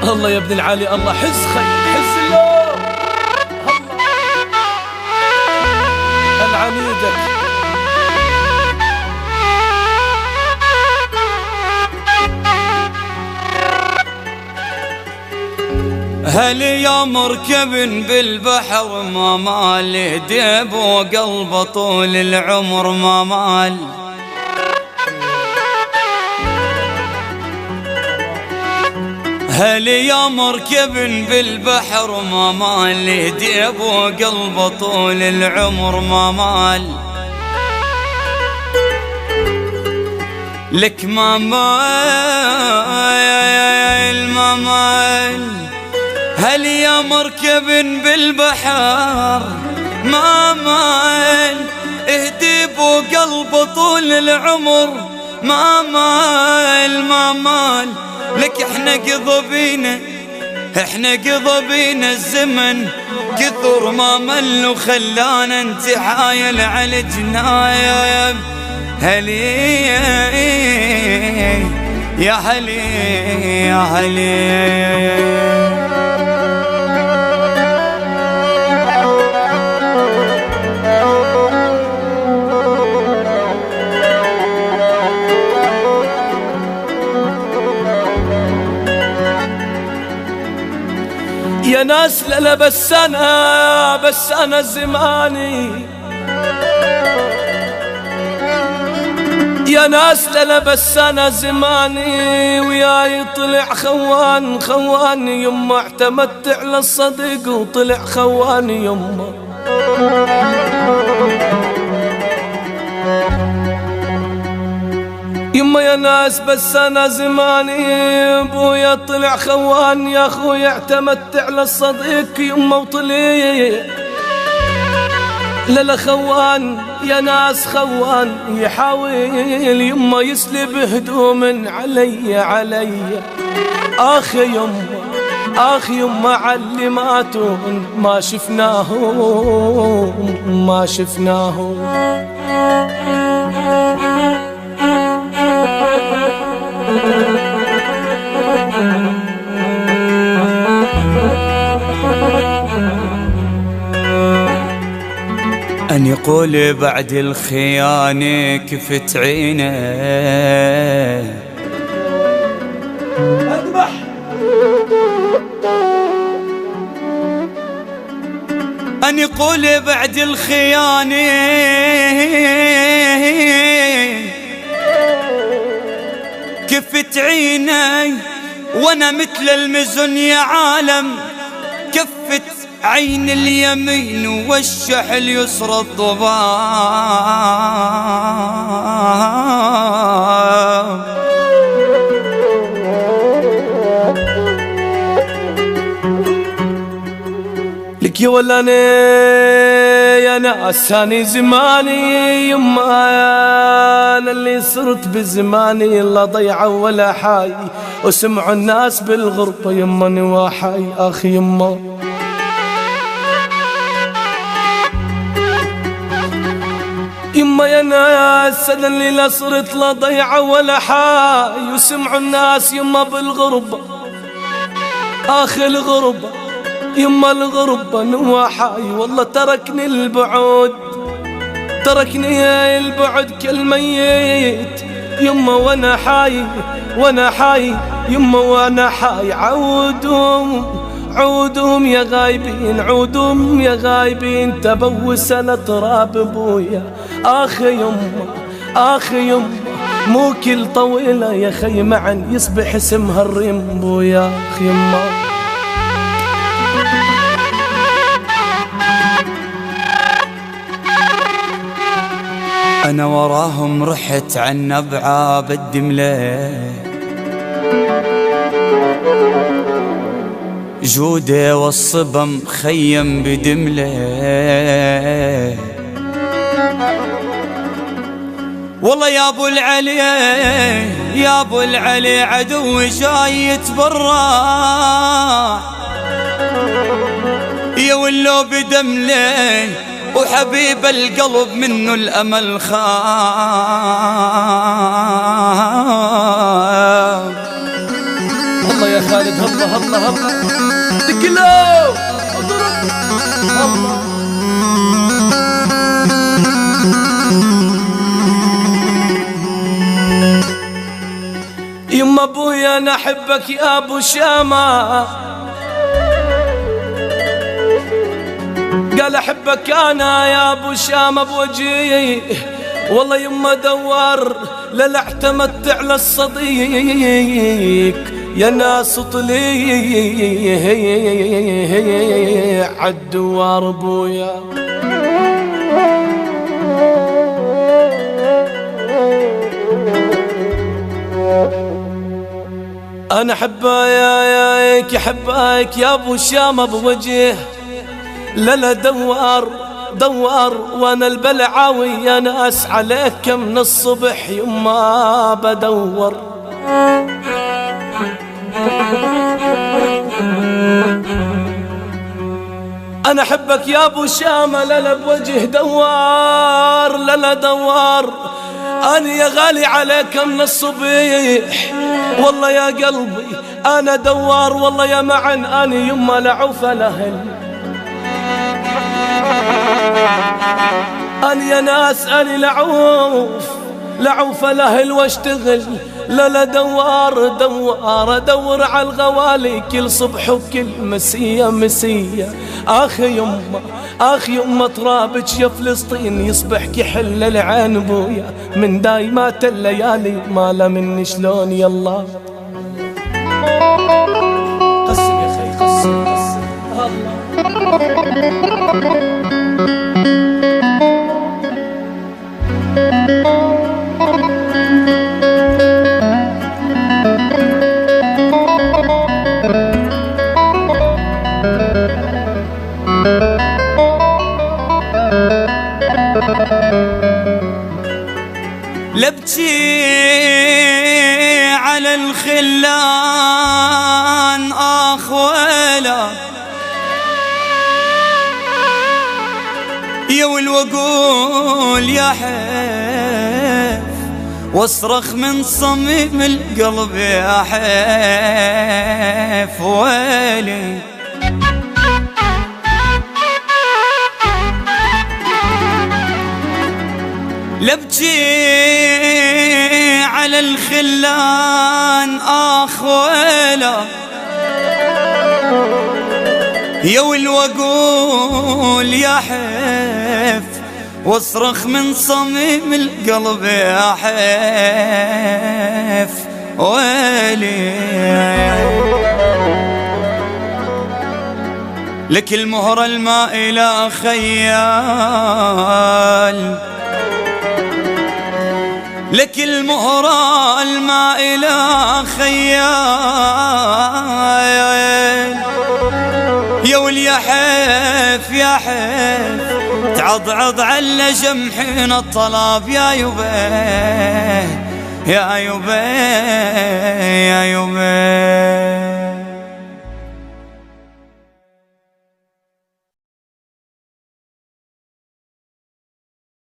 الله يا ابن العالي، الله حز خي حز الله، الله العنيدك. هل يا مركب بالبحر ما مال ديب وقلبه طول العمر ما مال. هل يا مركب بالبحر ما مال ديب وقلبه طول العمر ما مال. لك ما مال ما مال. هل يا مركب بالبحر ما مال اهديب وقلبه طول العمر ما مال ما مال. لك احنا قضبينا الزمن كثر ما مل وخلانا نتحايل على جنايا. هلي يا هلي يا هلي. يا ناس لا بس أنا زماني، يا ناس لا بس أنا زماني وياي طلع خوان يما اعتمدت على الصديق وطلع خوان يما. يما يا ناس بس أنا زماني ابويا طلع خوان يا اخويا اعتمدت على الصديق يما وطلع لا خوان. يا ناس خوان يحاول يما يسلب هدوم علي. اخ يما اخ يما علماتهم ما شفناهم. أن يقول بعد الخيانة كفت عينه اذبح. أن يقول بعد الخيانة كفت عيني وانا مثل المزن يا عالم. كفت عين اليمين والشح اليسرى الضباب. لك يا ولاني يا ناس هاني زماني يما انا اللي صرت بزماني لا ضيعة ولا حاي وسمعوا الناس بالغربة يما نواحي. اخي يما يما يا ناس انا اللي لا صرت لا ضيعة ولا حاي وسمعوا الناس يما بالغربة. اخي الغربة يما الغربة نواحي والله تركني البعد كالميت يما وانا حي يما وانا حي. عودهم يا غايبين تبوس انا تراب ابويا. اخي يما مو كل طويلة يا خي معا يصبح اسمها الرمبو يا اخي يما. أنا وراهم رحت عن نبعة بالدملة جودة والصبا مخيم بدملة. والله يا ابو العلي عدوي جاي يتبرع يا ولو بدملة وحبيب القلب منه الأمل خاب. والله يا خالد هلا هلا هلا دقلو اضرب الله. يما ابويا انا احبك يا ابو شامة، قال احبك انا يا ابو شامة بوجهي، والله يما دوار لا اعتمدت على الصديق يا ناس طليع عالدوار ابويا. انا حبايك حبايك يا ابو شامة بوجه، لا دوار دوار وانا البلعاوي انا اسعى عليك من الصبح يما بدور. انا احبك يا ابو شامة لا بوجه دوار لا دوار، أنا يا غالي عليك من الصبيح والله يا قلبي أنا دوار، والله يا معن أنا يما لعوف الأهل، أنا يا ناس أنا لعوف الأهل واشتغل لا دوار دوار، أدور على الغوالي كل صبح وكل مسية. آخ يما ترابك يا فلسطين يصبح كحل العين بويا، من دايمات الليالي ما لا مني شلون يلا. قسم يا خي قسم الله. لبكي على الخلان آخ ويلا يا والوقول يا حيف، واصرخ من صميم القلب يا حيف ويلي. لبكي على الخلان آخ ويلا يا والوقول يا حيف، واصرخ من صميم القلب يا حيف ويلي. لك المهرة المائلة خيال، لك المهرة المائلة خيال يا ولي حيف يا حيف، تعضعض على جمحين الطلاب يا يبيه يا يبيه يا يبيه.